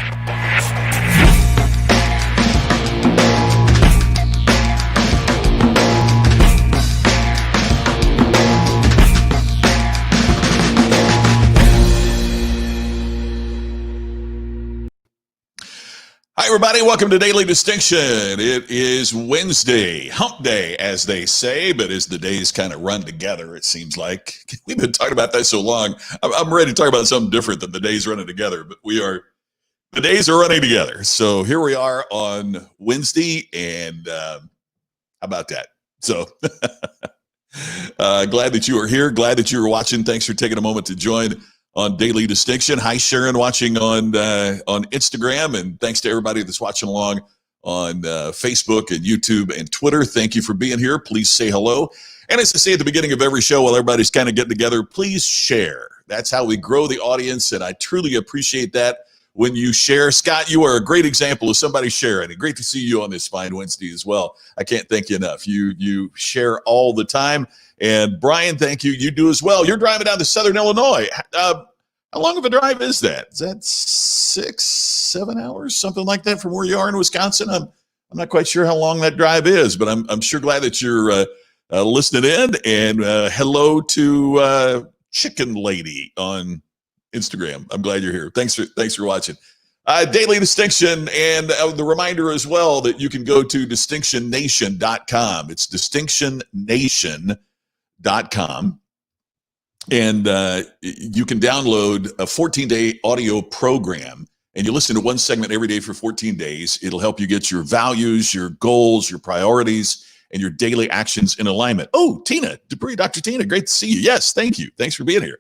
Hi, everybody. Welcome to Daily Distinction. It is Wednesday, hump day, as they say, but as the days kind of run together, it seems like. We've been talking about that so long. I'm ready to talk about something different than the days running together, but the days are running together. So here we are on Wednesday, and how about that? So glad that you are here. Glad that you are watching. Thanks for taking a moment to join on Daily Distinction. Hi, Sharon, watching on Instagram, and thanks to everybody that's watching along on Facebook and YouTube and Twitter. Thank you for being here. Please say hello. And as I say at the beginning of every show, while everybody's kind of getting together, please share. That's how we grow the audience, and I truly appreciate that when you share. Scott, you are a great example of somebody sharing. Great to see you on this fine Wednesday as well. I can't thank you enough. You share all the time. And Brian, thank you. You do as well. You're driving down to Southern Illinois. How long of a drive is that? Is that 6-7 hours, something like that, from where you are in Wisconsin? I'm not quite sure how long that drive is, but I'm sure glad that you're listening in. And hello to Chicken Lady on Instagram. I'm glad you're here. Thanks for watching. Daily Distinction, and the reminder as well that you can go to distinctionnation.com. It's distinctionnation.com. And you can download a 14-day audio program, and you listen to one segment every day for 14 days. It'll help you get your values, your goals, your priorities, and your daily actions in alignment. Oh, Tina Dupree, Dr. Tina, great to see you. Yes, thank you. Thanks for being here.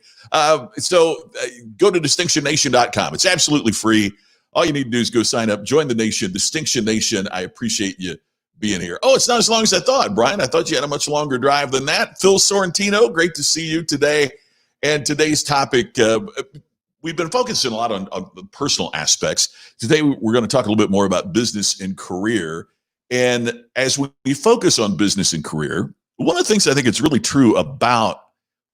So go to distinctionnation.com. It's absolutely free. All you need to do is go sign up, join the nation, Distinction Nation. I appreciate you being here. Oh, it's not as long as I thought, Brian. I thought you had a much longer drive than that. Phil Sorrentino, great to see you today. And today's topic, we've been focusing a lot on the personal aspects. Today, we're going to talk a little bit more about business and career. And as we focus on business and career, one of the things I think it's really true about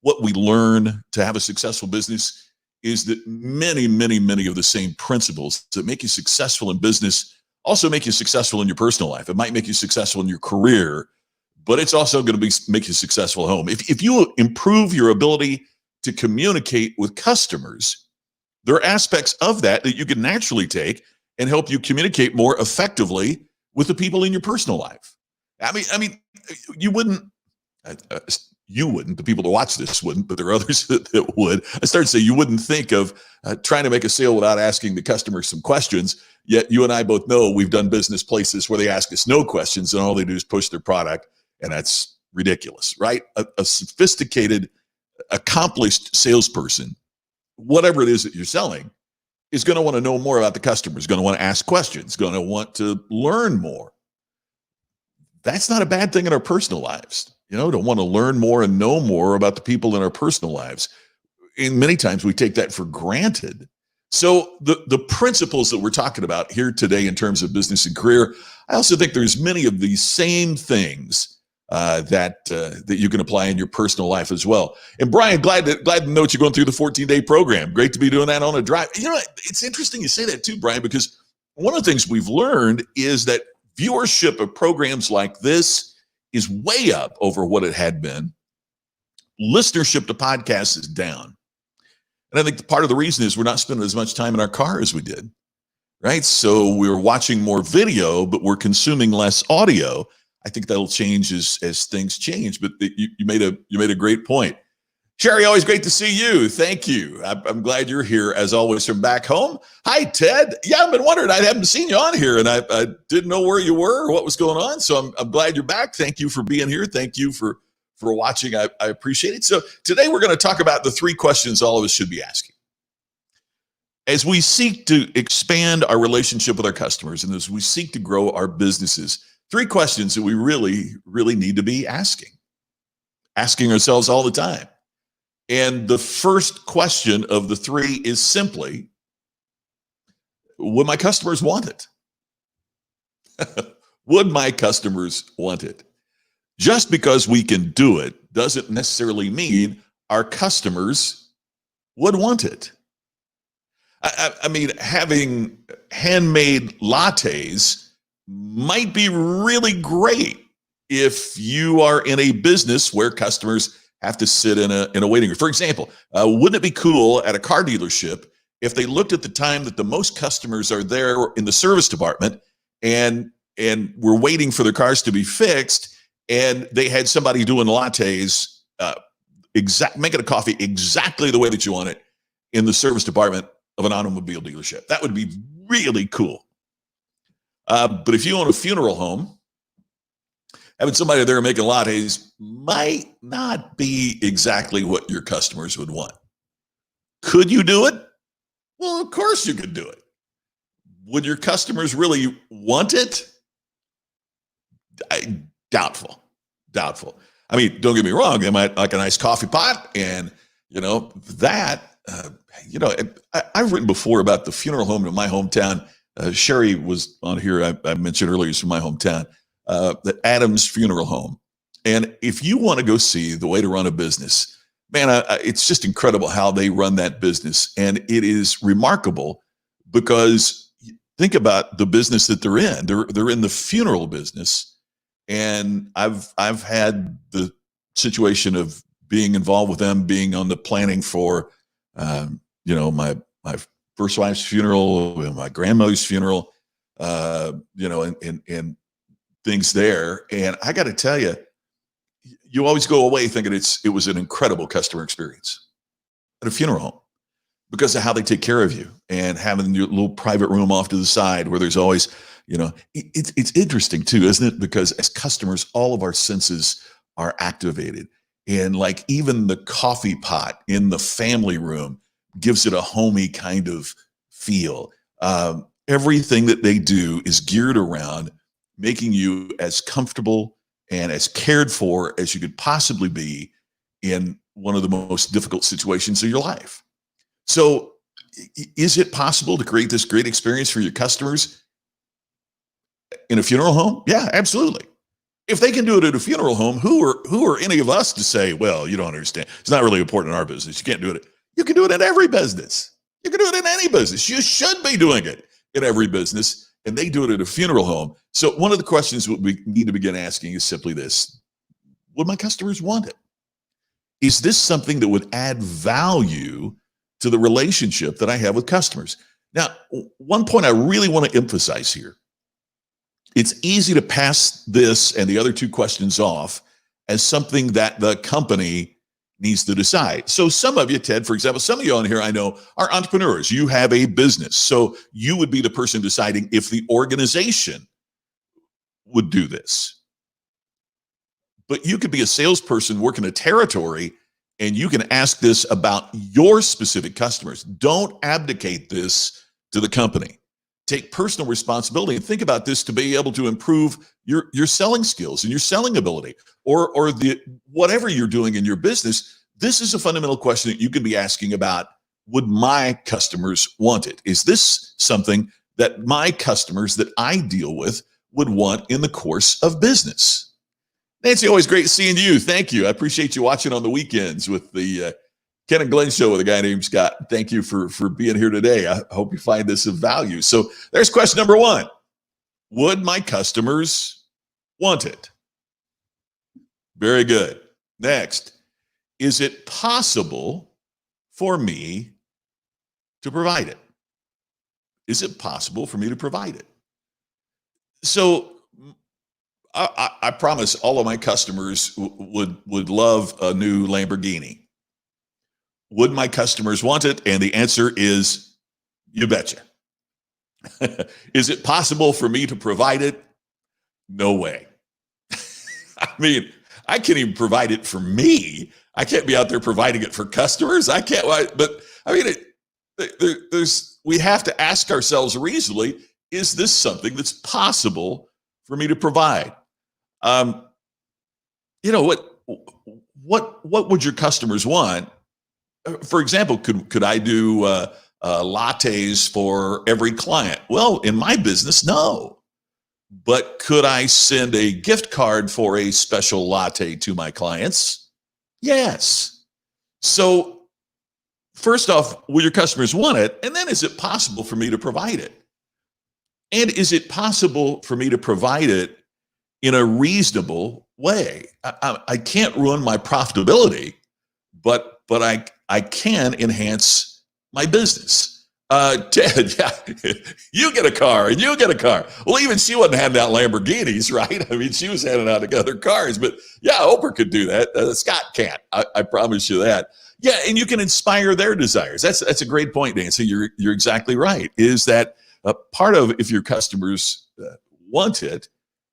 what we learn to have a successful business is that many, many, many of the same principles that make you successful in business also make you successful in your personal life. It might make you successful in your career, but it's also going to make you successful at home. If you improve your ability to communicate with customers, there are aspects of that you can naturally take and help you communicate more effectively with the people in your personal life. I mean, you wouldn't, the people that watch this wouldn't, but there are others that would. I started to say you wouldn't think of trying to make a sale without asking the customer some questions. Yet you and I both know we've done business places where they ask us no questions and all they do is push their product. And that's ridiculous, right? A sophisticated, accomplished salesperson, whatever it is that you're selling, is going to want to know more about the customer, is going to want to ask questions, going to want to learn more. That's not a bad thing in our personal lives. To want to learn more and know more about the people in our personal lives. And many times we take that for granted. So the principles that we're talking about here today in terms of business and career, I also think there's many of these same things that you can apply in your personal life as well. And Brian, glad to know that you're going through the 14-day program. Great to be doing that on a drive. It's interesting you say that too, Brian, because one of the things we've learned is that viewership of programs like this is way up over what it had been. Listenership to podcasts is down. And I think part of the reason is we're not spending as much time in our car as we did, right? So we're watching more video, but we're consuming less audio. I think that'll change as things change. But you made a great point. Sherry, always great to see you. Thank you. I'm glad you're here, as always, from back home. Hi, Ted. Yeah, I've been wondering. I haven't seen you on here, and I didn't know where you were or what was going on. So I'm glad you're back. Thank you for being here. Thank you for watching. I appreciate it. So today we're going to talk about the 3 questions all of us should be asking. As we seek to expand our relationship with our customers and as we seek to grow our businesses, 3 questions that we really, really need to be asking ourselves all the time. And the first question of the 3 is simply, would my customers want it? Would my customers want it? Just because we can do it doesn't necessarily mean our customers would want it. I mean, having handmade lattes might be really great if you are in a business where customers have to sit in a waiting room. For example, wouldn't it be cool at a car dealership if they looked at the time that the most customers are there in the service department and we're waiting for their cars to be fixed, and they had somebody doing lattes, making a coffee exactly the way that you want it in the service department of an automobile dealership. That would be really cool. But if you own a funeral home, having somebody there making lattes might not be exactly what your customers would want. Could you do it? Well, of course you could do it. Would your customers really want it? Doubtful. I mean, don't get me wrong. They might like a nice coffee pot, and that. I've written before about the funeral home in my hometown. Sherry was on here. I mentioned earlier, it's from my hometown, the Adams Funeral Home. And if you want to go see the way to run a business, man, it's just incredible how they run that business. And it is remarkable because think about the business that they're in. They're in the funeral business. And I've had the situation of being involved with them, being on the planning for, my first wife's funeral, my grandmother's funeral, and things there. And I got to tell you, you always go away thinking it was an incredible customer experience at a funeral home because of how they take care of you and having your little private room off to the side where there's always, it's interesting too, isn't it? Because as customers, all of our senses are activated. And like even the coffee pot in the family room gives it a homey kind of feel. Everything that they do is geared around making you as comfortable and as cared for as you could possibly be in one of the most difficult situations of your life. So is it possible to create this great experience for your customers in a funeral home? Yeah, absolutely. If they can do it at a funeral home, who are any of us to say, well, you don't understand. It's not really important in our business. You can't do it. You can do it in every business. You can do it in any business. You should be doing it in every business. And they do it at a funeral home. So one of the questions we need to begin asking is simply this: would my customers want it? Is this something that would add value to the relationship that I have with customers? Now, one point I really want to emphasize here. It's easy to pass this and the other two questions off as something that the company needs to decide. So some of you, Ted, for example, some of you on here I know are entrepreneurs. You have a business. So you would be the person deciding if the organization would do this. But you could be a salesperson working a territory and you can ask this about your specific customers. Don't abdicate this to the company. Take personal responsibility and think about this to be able to improve your selling skills and your selling ability or the whatever you're doing in your business. This is a fundamental question that you can be asking about: would my customers want it? Is this something that my customers that I deal with would want in the course of business? Nancy, always great seeing you. Thank you. I appreciate you watching on the weekends with the Ken and Glenn show with a guy named Scott. Thank you for being here today. I hope you find this of value. So there's question number one. Would my customers want it? Very good. Next, is it possible for me to provide it? Is it possible for me to provide it? So I promise all of my customers would love a new Lamborghini. Would my customers want it? And the answer is, you betcha. Is it possible for me to provide it? No way. I mean, I can't even provide it for me. I can't be out there providing it for customers. I can't, but I mean, we have to ask ourselves reasonably, is this something that's possible for me to provide? What would your customers want? For example, could I do lattes for every client? Well, in my business, no. But could I send a gift card for a special latte to my clients? Yes. So First off, will your customers want it? And then is it possible for me to provide it? And is it possible for me to provide it in a reasonable way? I can't ruin my profitability, but I can enhance my business. Ted, yeah, you get a car and you get a car. Well, even she wasn't handing out Lamborghinis, right? I mean, she was handing out other cars, but yeah, Oprah could do that. Scott can't. I promise you that. Yeah, and you can inspire their desires. That's a great point, Nancy. You're exactly right. Is that part of if your customers want it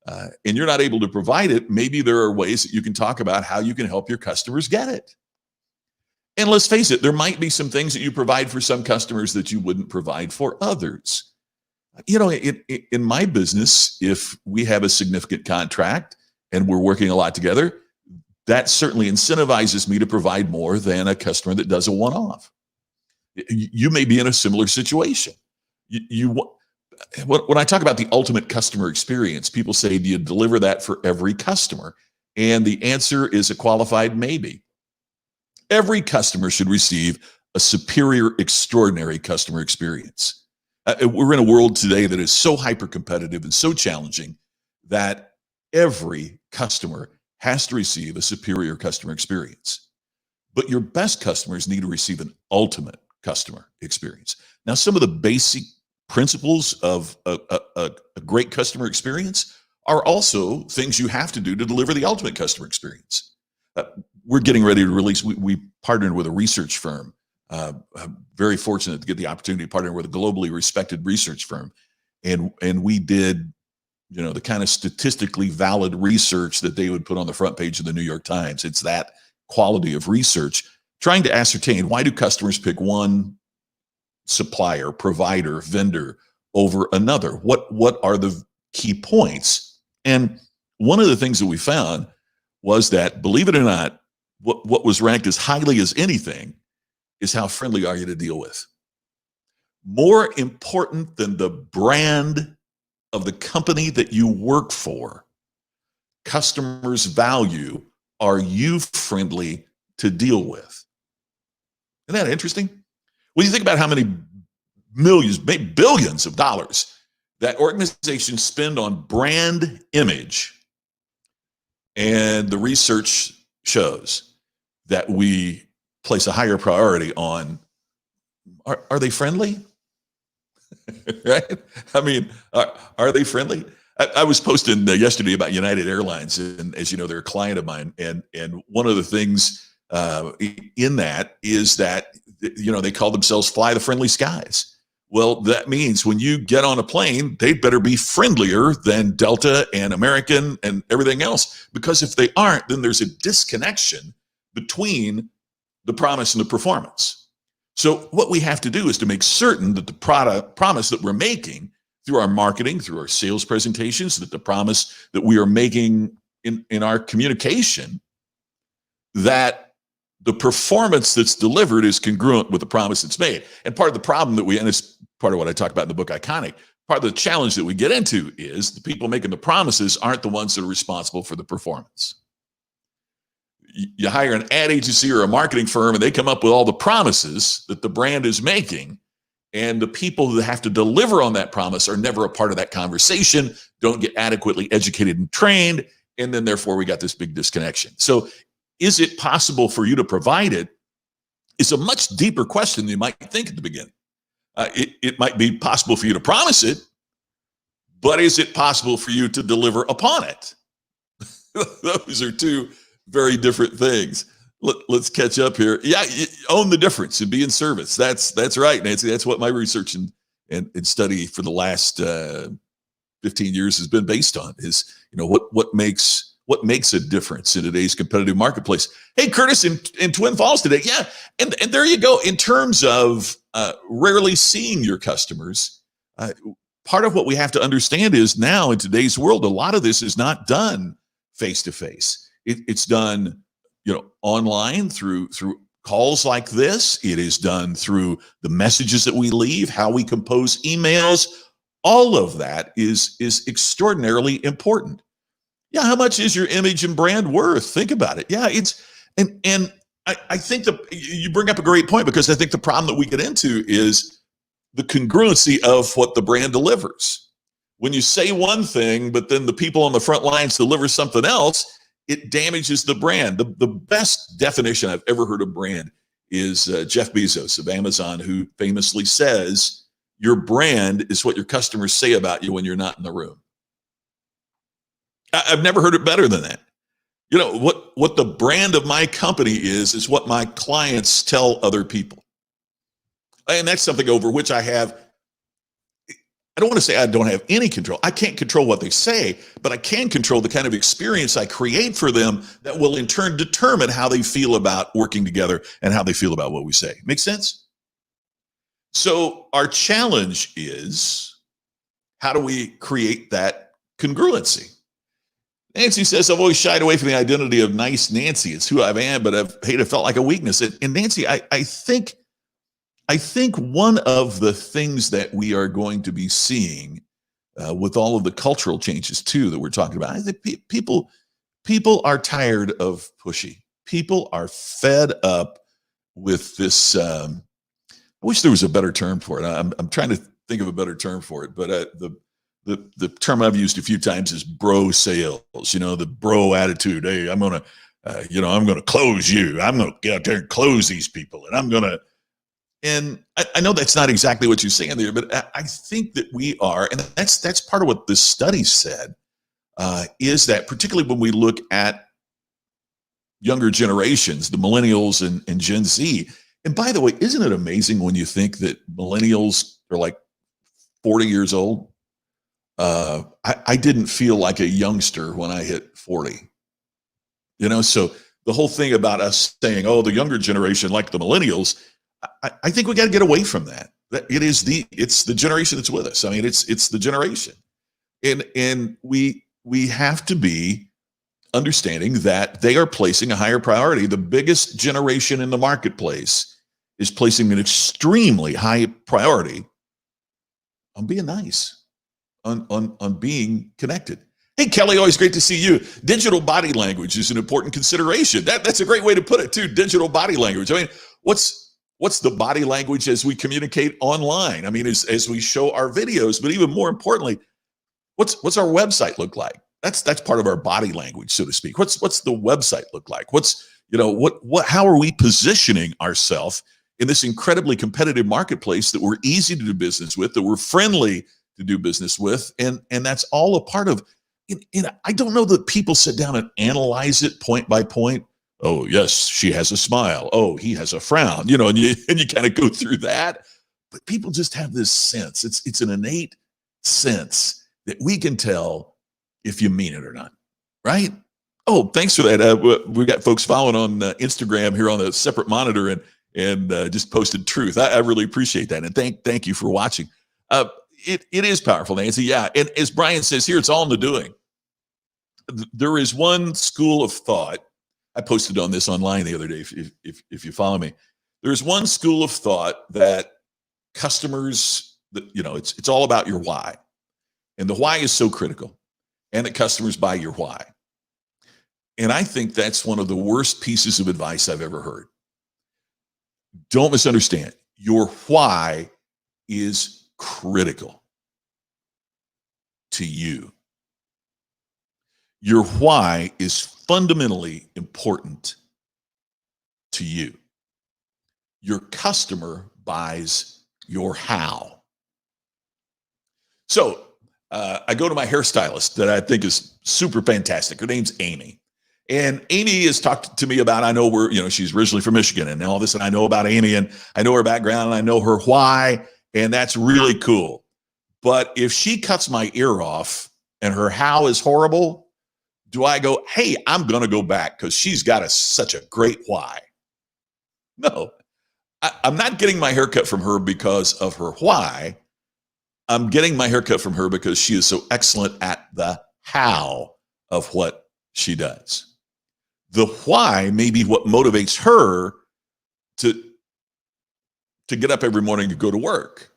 and you're not able to provide it, maybe there are ways that you can talk about how you can help your customers get it. And let's face it, there might be some things that you provide for some customers that you wouldn't provide for others. You know, in my business, if we have a significant contract and we're working a lot together, that certainly incentivizes me to provide more than a customer that does a one-off. You may be in a similar situation. When I talk about the ultimate customer experience, people say, do you deliver that for every customer? And the answer is a qualified maybe. Every customer should receive a superior, extraordinary customer experience. We're in a world today that is so hyper-competitive and so challenging that every customer has to receive a superior customer experience. But your best customers need to receive an ultimate customer experience. Now, some of the basic principles of a great customer experience are also things you have to do to deliver the ultimate customer experience. We're getting ready to release, we partnered with a research firm. Very fortunate to get the opportunity to partner with a globally respected research firm. And we did, you know, the kind of statistically valid research that they would put on the front page of the New York Times. It's that quality of research, trying to ascertain, why do customers pick one supplier, provider, vendor over another? What are the key points? And one of the things that we found was that, believe it or not, what was ranked as highly as anything is how friendly are you to deal with. More important than the brand of the company that you work for, customers value, are you friendly to deal with? Isn't that interesting? When you think about how many millions, maybe billions of dollars that organizations spend on brand image, and the research shows that we place a higher priority on, are they friendly? Right? I mean, are they friendly? I was posting yesterday about United Airlines, and as you know, they're a client of mine. And one of the things in that is that, you know, they call themselves Fly the Friendly Skies. Well, that means when you get on a plane, they better be friendlier than Delta and American and everything else. Because if they aren't, then there's a disconnection between the promise and the performance. So what we have to do is to make certain that the product promise that we're making through our marketing, through our sales presentations, that the promise that we are making in our communication, that the performance that's delivered is congruent with the promise that's made. And part of the problem that and it's part of what I talk about in the book, Iconic, part of the challenge that we get into is the people making the promises aren't the ones that are responsible for the performance. You hire an ad agency or a marketing firm, and they come up with all the promises that the brand is making, and the people who have to deliver on that promise are never a part of that conversation, don't get adequately educated and trained, and then therefore we got this big disconnection. So is it possible for you to provide it? It's a much deeper question than you might think at the beginning. It might be possible for you to promise it, but is it possible for you to deliver upon it? Those are two very different things. Let's catch up here. Yeah, own the difference and be in service. That's right, Nancy. That's what my research and study for the last 15 years has been based on. Is, you know, what makes a difference in today's competitive marketplace. Hey, Curtis in Twin Falls today. Yeah, and there you go. In terms of rarely seeing your customers, part of what we have to understand is now in today's world, a lot of this is not done face to face. It's done, you know, online through calls like this. It is done through the messages that we leave, how we compose emails. All of that is extraordinarily important. Yeah, how much is your image and brand worth? Think about it. Yeah, it's and I think you bring up a great point, because I think the problem that we get into is the congruency of what the brand delivers. When you say one thing, but then the people on the front lines deliver something else, it damages the brand. The best definition I've ever heard of brand is Jeff Bezos of Amazon, who famously says, your brand is what your customers say about you when you're not in the room. I've never heard it better than that. You know, what the brand of my company is what my clients tell other people. And that's something over which I don't want to say I don't have any control. I can't control what they say, but I can control the kind of experience I create for them that will in turn determine how they feel about working together and how they feel about what we say. Make sense? So our challenge is, how do we create that congruency? Nancy says, I've always shied away from the identity of nice Nancy. It's who I am, but I've hated, felt like a weakness. And Nancy, I think one of the things that we are going to be seeing with all of the cultural changes too that we're talking about, I think people are tired of pushy. People are fed up with this. I wish there was a better term for it. I'm trying to think of a better term for it, but the term I've used a few times is bro sales. You know, the bro attitude. Hey, I'm gonna close you. I'm gonna get out there and close these people, and I'm gonna. And I know that's not exactly what you're saying there, but I think that we are, and that's part of what this study said, is that particularly when we look at younger generations, the millennials and Gen Z. And by the way, isn't it amazing when you think that millennials are like 40 years old? I didn't feel like a youngster when I hit 40. You know, so the whole thing about us saying, oh, the younger generation, like the millennials, I think we got to get away from that. It's the generation that's with us. I mean, it's the generation. And we have to be understanding that they are placing a higher priority. The biggest generation in the marketplace is placing an extremely high priority on being nice, on being connected. Hey, Kelly, always great to see you. Digital body language is an important consideration. That's a great way to put it too. Digital body language. I mean, what's the body language as we communicate online? I mean, as we show our videos, but even more importantly, what's our website look like? That's part of our body language, so to speak. What's the website look like? How are we positioning ourselves in this incredibly competitive marketplace that we're easy to do business with, that we're friendly to do business with, and that's all a part of. I don't know that people sit down and analyze it point by point. Oh, yes, she has a smile. Oh, he has a frown. You know, and you kind of go through that. But people just have this sense. It's an innate sense that we can tell if you mean it or not, right? Oh, thanks for that. We got folks following on Instagram here on a separate monitor and just posted truth. I really appreciate that, and thank you for watching. It is powerful, Nancy. Yeah, and as Brian says here, it's all in the doing. There is one school of thought. I posted on this online the other day. If you follow me, there's one school of thought that customers, it's all about your why, and the why is so critical, and that customers buy your why. And I think that's one of the worst pieces of advice I've ever heard. Don't misunderstand. Your why is critical to you. Your why is fundamentally important to you. Your customer buys your how. So I go to my hairstylist that I think is super fantastic. Her name's Amy. And Amy has talked to me about, I know she's originally from Michigan and all this, and I know about Amy and I know her background and I know her why, and that's really cool. But if she cuts my ear off and her how is horrible, do I go, hey, I'm going to go back because she's got such a great why? No, I'm not getting my haircut from her because of her why. I'm getting my haircut from her because she is so excellent at the how of what she does. The why may be what motivates her to get up every morning to go to work.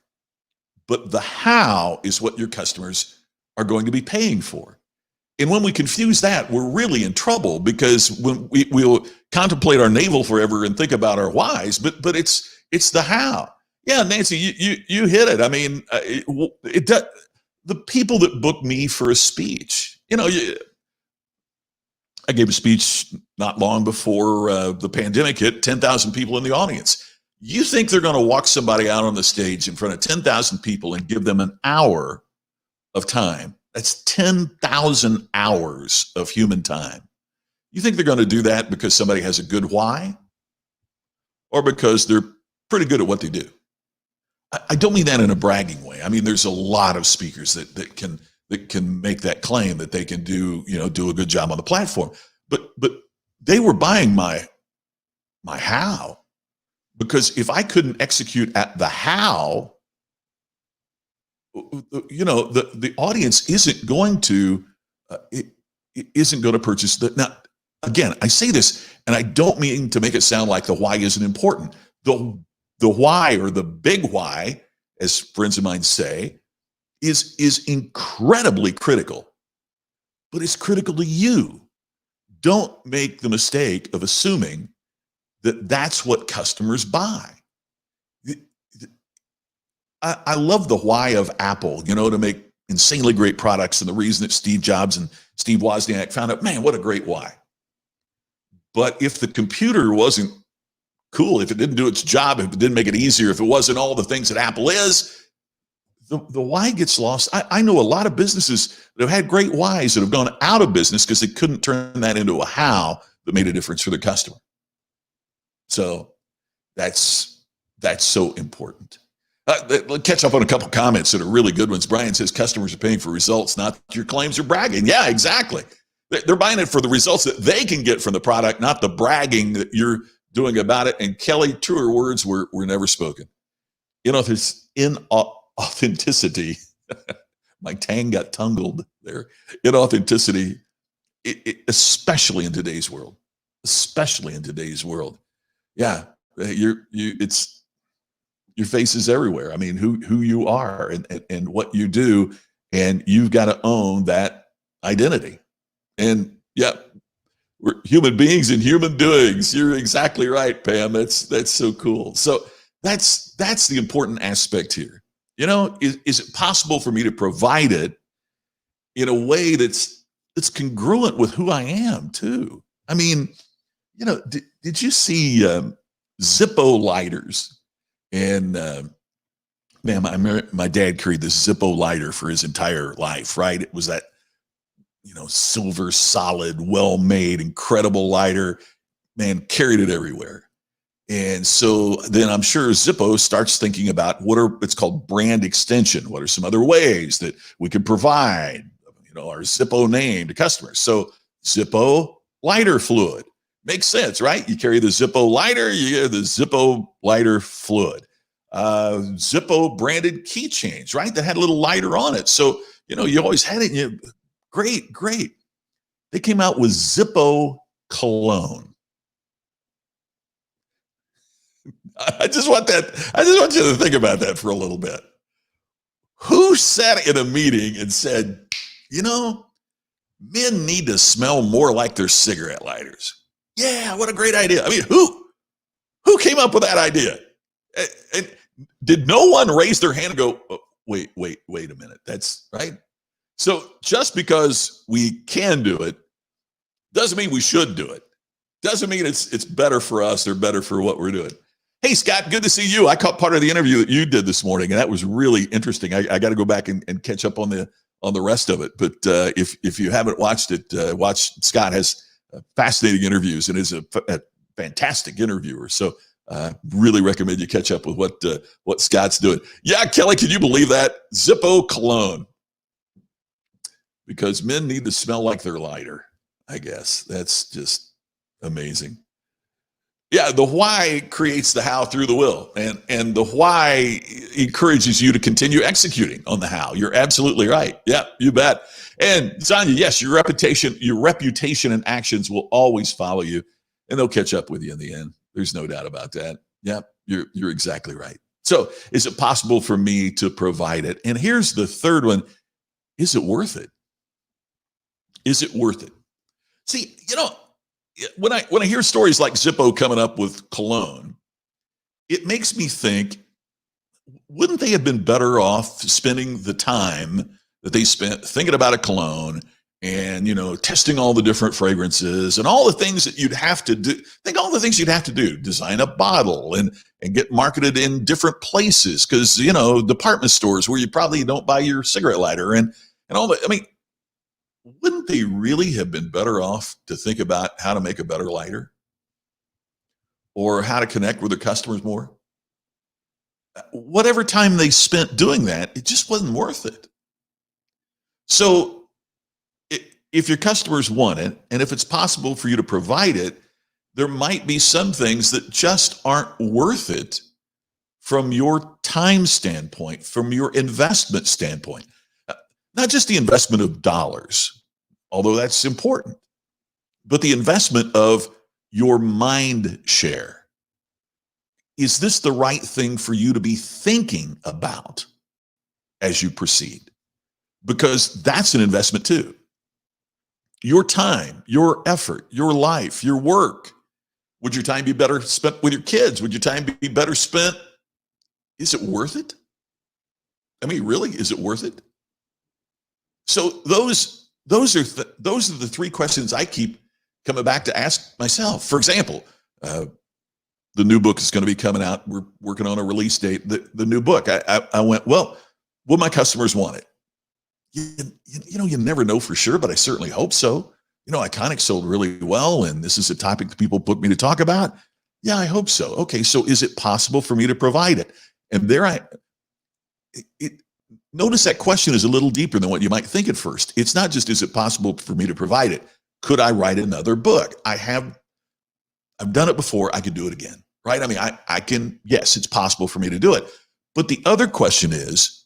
But the how is what your customers are going to be paying for. And when we confuse that, we're really in trouble, because when we'll contemplate our navel forever and think about our whys, but it's the how. Yeah, Nancy, you hit it. I mean, it does. The people that book me for a speech, I gave a speech not long before the pandemic hit, 10,000 people in the audience. You think they're going to walk somebody out on the stage in front of 10,000 people and give them an hour of time? That's 10,000 hours of human time. You think they're going to do that because somebody has a good why, or because they're pretty good at what they do? I don't mean that in a bragging way. I mean, there's a lot of speakers that can make that claim that they can do a good job on the platform. But they were buying my how, because if I couldn't execute at the how, the audience isn't going to purchase that. Now, again, I say this, and I don't mean to make it sound like the why isn't important. The why, or the big why, as friends of mine say, is incredibly critical, but it's critical to you. Don't make the mistake of assuming that that's what customers buy. I love the why of Apple, to make insanely great products, and the reason that Steve Jobs and Steve Wozniak found out, man, what a great why. But if the computer wasn't cool, if it didn't do its job, if it didn't make it easier, if it wasn't all the things that Apple is, the why gets lost. I know a lot of businesses that have had great whys that have gone out of business because they couldn't turn that into a how that made a difference for their customer. So that's so important. Let's catch up on a couple comments that are really good ones. Brian says customers are paying for results, not your claims or bragging. Yeah, exactly. They're buying it for the results that they can get from the product, not the bragging that you're doing about it. And Kelly, truer words were never spoken. There's inauthenticity. My tang got tangled there. Inauthenticity, especially in today's world. Yeah, your face is everywhere. I mean, who you are and what you do, and you've got to own that identity. And yeah, we're human beings and human doings. You're exactly right, Pam. That's so cool. So that's the important aspect here. Is it possible for me to provide it in a way that's congruent with who I am too? I mean, did you see Zippo lighters? And man, my dad carried this Zippo lighter for his entire life, right? It was that, silver, solid, well-made, incredible lighter. Man, carried it everywhere. And so then I'm sure Zippo starts thinking about it's called brand extension. What are some other ways that we can provide, our Zippo name to customers? So Zippo lighter fluid. Makes sense, right? You carry the Zippo lighter, you get the Zippo lighter fluid. Zippo branded keychains, right? That had a little lighter on it. So, you always had it. Great. They came out with Zippo cologne. I just want you to think about that for a little bit. Who sat in a meeting and said, men need to smell more like their cigarette lighters? Yeah, what a great idea. I mean, who came up with that idea? And did no one raise their hand and go, oh, wait a minute, that's right? So just because we can do it doesn't mean we should do it. Doesn't mean it's better for us or better for what we're doing. Hey, Scott, good to see you. I caught part of the interview that you did this morning, and that was really interesting. I got to go back and catch up on the rest of it. But if you haven't watched it, Scott has fascinating interviews and is a fantastic interviewer. So really recommend you catch up with what Scott's doing. Yeah, Kelly, can you believe that? Zippo cologne. Because men need to smell like their lighter, I guess. That's just amazing. Yeah, the why creates the how through the will. And the why encourages you to continue executing on the how. You're absolutely right. Yeah, you bet. And Zanya, yes, your reputation and actions will always follow you, and they'll catch up with you in the end. There's no doubt about that. Yeah, you're exactly right. So is it possible for me to provide it? And here's the third one. Is it worth it? Is it worth it? See, when I hear stories like Zippo coming up with cologne, it makes me think, wouldn't they have been better off spending the time that they spent thinking about a cologne and, testing all the different fragrances and all the things that you'd have to do? Think all the things you'd have to do: design a bottle and get marketed in different places, because, department stores where you probably don't buy your cigarette lighter and all that. I mean, wouldn't they really have been better off to think about how to make a better lighter or how to connect with their customers more? Whatever time they spent doing that, it just wasn't worth it. So if your customers want it, and if it's possible for you to provide it, there might be some things that just aren't worth it from your time standpoint, from your investment standpoint. Not just the investment of dollars, although that's important, but the investment of your mind share. Is this the right thing for you to be thinking about as you proceed? Because that's an investment too. Your time, your effort, your life, your work. Would your time be better spent with your kids? Would your time be better spent? Is it worth it? I mean, really, is it worth it? So those are the three questions I keep coming back to ask myself. For example, the new book is going to be coming out. We're working on a release date. The new book. I went, well, will my customers want it? You never know for sure, but I certainly hope so. Iconic sold really well, and this is a topic that people book me to talk about. Yeah, I hope so. Okay, so is it possible for me to provide it? And notice that question is a little deeper than what you might think at first. It's not just, is it possible for me to provide it? Could I write another book? I've done it before. I could do it again, right? I mean, I can, yes, it's possible for me to do it. But the other question is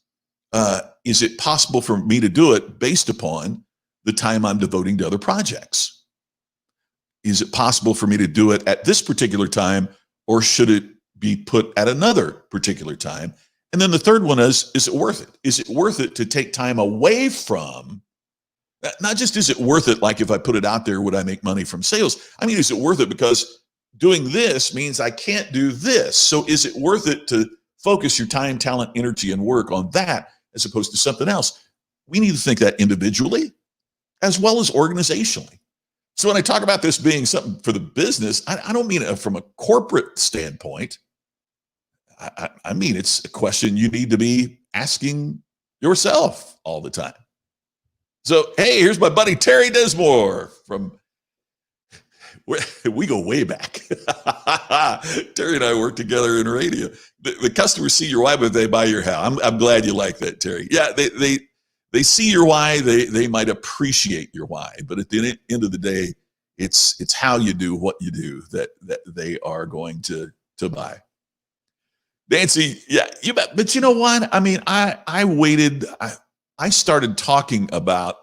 it possible for me to do it based upon the time I'm devoting to other projects? Is it possible for me to do it at this particular time, or should it be put at another particular time? And then the third one is it worth it? Is it worth it to take time away from, not just is it worth it, like if I put it out there, would I make money from sales? I mean, is it worth it because doing this means I can't do this? So is it worth it to focus your time, talent, energy, and work on that as opposed to something else? We need to think that individually as well as organizationally. So when I talk about this being something for the business, I don't mean it from a corporate standpoint. I mean, it's a question you need to be asking yourself all the time. So, hey, here's my buddy Terry Desmore we go way back. Terry and I work together in radio. The customers see your why, but they buy your how. I'm glad you like that, Terry. Yeah, they see your why. They might appreciate your why, but at the end of the day, it's how you do what you do that they are going to buy. Nancy, yeah, you bet. But you know what? I mean, I waited. I started talking about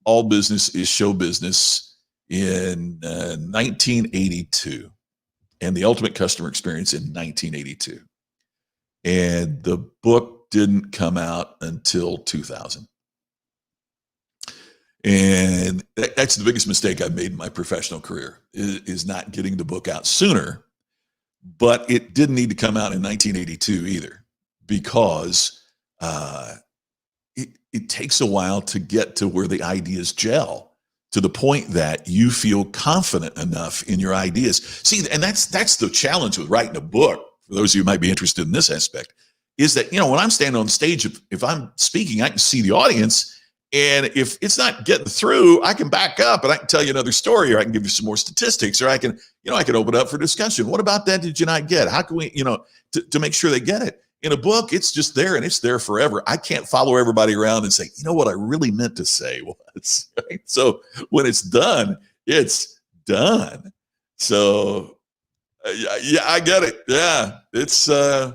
all business is show business in 1982, and the ultimate customer experience in 1982. And the book didn't come out until 2000. And that's the biggest mistake I've made in my professional career, is not getting the book out sooner. But it didn't need to come out in 1982 either, because it takes a while to get to where the ideas gel to the point that you feel confident enough in your ideas. See, and that's the challenge with writing a book. For those of you who might be interested in this aspect, is that, when I'm standing on stage, if I'm speaking, I can see the audience. And if it's not getting through, I can back up and I can tell you another story, or I can give you some more statistics, or I can open up for discussion. What about that did you not get? How can we, to make sure they get it? In a book, it's just there and it's there forever. I can't follow everybody around and say, what I really meant to say was, right? So when it's done, it's done. So yeah, I get it. Yeah, it's an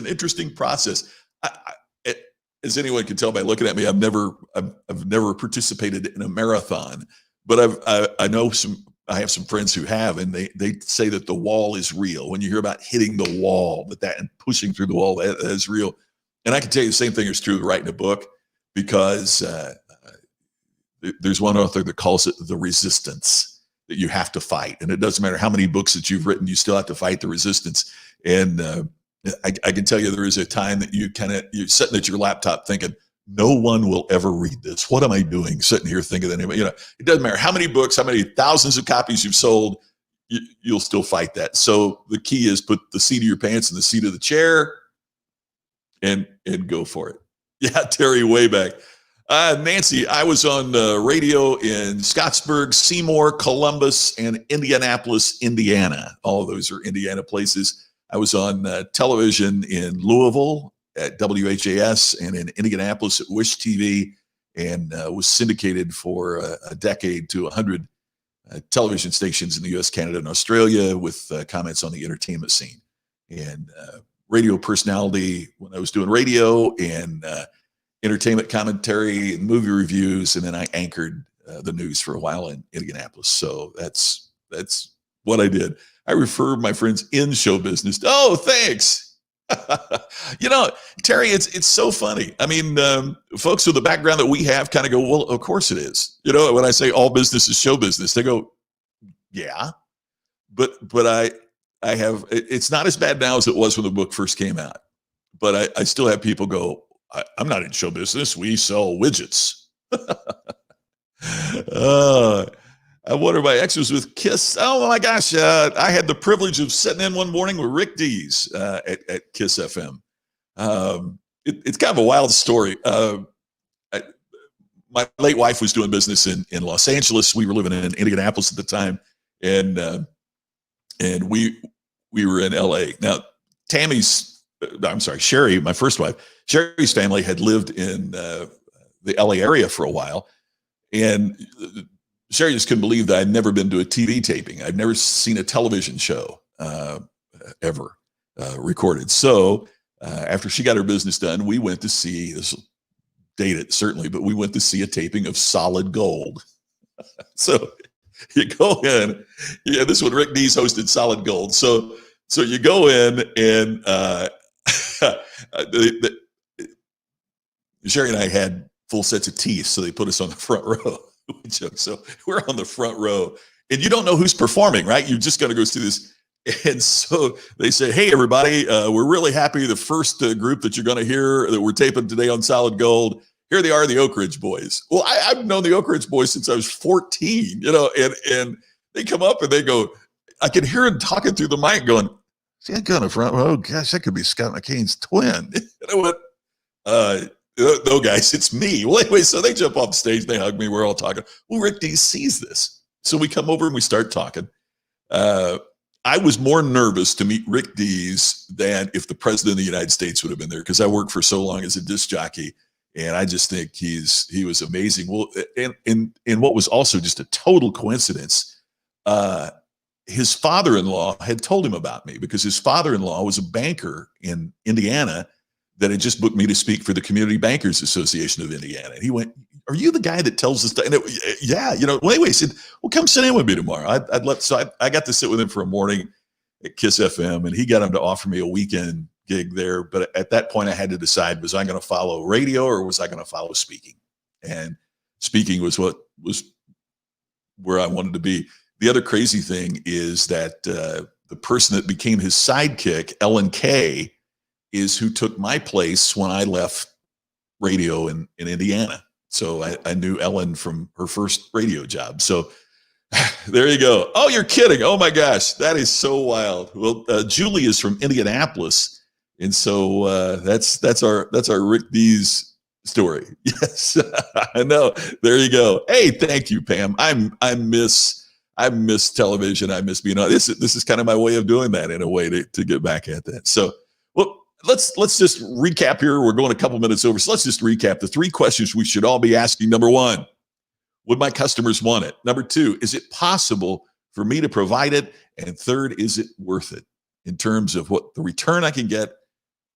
interesting process. As anyone can tell by looking at me, I've never participated in a marathon, but I have some friends who have, and they say that the wall is real. When you hear about hitting the wall, and pushing through the wall, that is real. And I can tell you the same thing is true with writing a book, because there's one author that calls it the resistance that you have to fight. And it doesn't matter how many books that you've written, you still have to fight the resistance. And I can tell you there is a time that you're sitting at your laptop thinking, no one will ever read this. What am I doing sitting here thinking that anybody, it doesn't matter how many books, how many thousands of copies you've sold, you'll still fight that. So the key is put the seat of your pants in the seat of the chair and go for it. Yeah, Terry, way back. Nancy, I was on radio in Scottsburg, Seymour, Columbus, and Indianapolis, Indiana. All of those are Indiana places. I was on television in Louisville at WHAS and in Indianapolis at Wish TV, and was syndicated for a decade to 100 television stations in the U.S., Canada, and Australia with comments on the entertainment scene. And radio personality when I was doing radio, and entertainment commentary and movie reviews, and then I anchored the news for a while in Indianapolis. So that's what I did. I refer my friends in show business. Oh, thanks. Terry, it's so funny. I mean, folks with the background that we have kind of go, well, of course it is. When I say all business is show business, they go, yeah, but I have, it's not as bad now as it was when the book first came out, but I still have people go, I'm not in show business. We sell widgets. I wonder my ex was with Kiss. Oh my gosh. I had the privilege of sitting in one morning with Rick Dees at Kiss FM. It's kind of a wild story. My late wife was doing business in Los Angeles. We were living in Indianapolis at the time. And we were in LA. Now, Sherry, my first wife, Sherry's family had lived in the LA area for a while. And Sherry just couldn't believe that I'd never been to a TV taping. I'd never seen a television show ever recorded. So after she got her business done, we went to see, this will date it certainly, but we went to see a taping of Solid Gold. So you go in, this is when Rick Dees hosted Solid Gold. So you go in and Sherry and I had full sets of teeth, so they put us on the front row. So we're on the front row, and you don't know who's performing, right? You're just going to go see this. And so they say, hey, everybody, we're really happy. The first group that you're going to hear that we're taping today on Solid Gold, here they are, the Oak Ridge Boys. Well, I've known the Oak Ridge Boys since I was 14, and they come up and they go, I can hear them talking through the mic going, see that guy in the front row? Gosh, that could be Scott McCain's twin. And I went, no, guys, it's me. Well, anyway, so they jump off the stage, they hug me, we're all talking. Well, Rick Dees sees this. So we come over and we start talking. I was more nervous to meet Rick Dees than if the president of the United States would have been there, because I worked for so long as a disc jockey, and I just think he was amazing. Well, and what was also just a total coincidence, his father-in-law had told him about me, because his father-in-law was a banker in Indiana that had just booked me to speak for the Community Bankers Association of Indiana. And he went, are you the guy that tells us? Yeah, well, anyway, he said, well, come sit in with me tomorrow. I'd love, so I got to sit with him for a morning at Kiss FM, and he got him to offer me a weekend gig there. But at that point I had to decide, was I going to follow radio or was I going to follow speaking? And speaking was where I wanted to be. The other crazy thing is that the person that became his sidekick, Ellen Kay, is who took my place when I left radio in Indiana. So I knew Ellen from her first radio job. So there you go. Oh, you're kidding. Oh my gosh. That is so wild. Well, Julie is from Indianapolis. And so that's our Rick Dees story. Yes, I know. There you go. Hey, thank you, Pam. I miss television. I miss being on. This is kind of my way of doing that, in a way, to get back at that. So, well, let's just recap here. We're going a couple minutes over. So let's just recap the 3 questions we should all be asking. Number 1, would my customers want it? Number 2, is it possible for me to provide it? And 3rd, is it worth it in terms of what the return I can get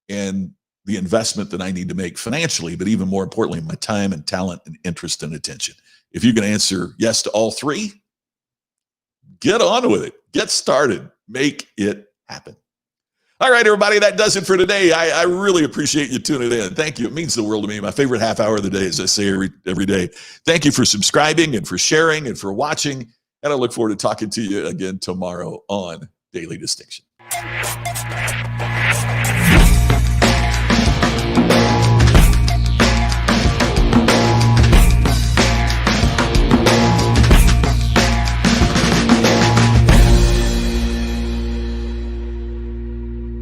and the investment that I need to make financially, but even more importantly, my time and talent and interest and attention? If you can answer yes to all 3, get on with it. Get started. Make it happen. All right, everybody, that does it for today. I really appreciate you tuning in. Thank you. It means the world to me. My favorite half hour of the day, as I say every day. Thank you for subscribing and for sharing and for watching. And I look forward to talking to you again tomorrow on Daily Distinction.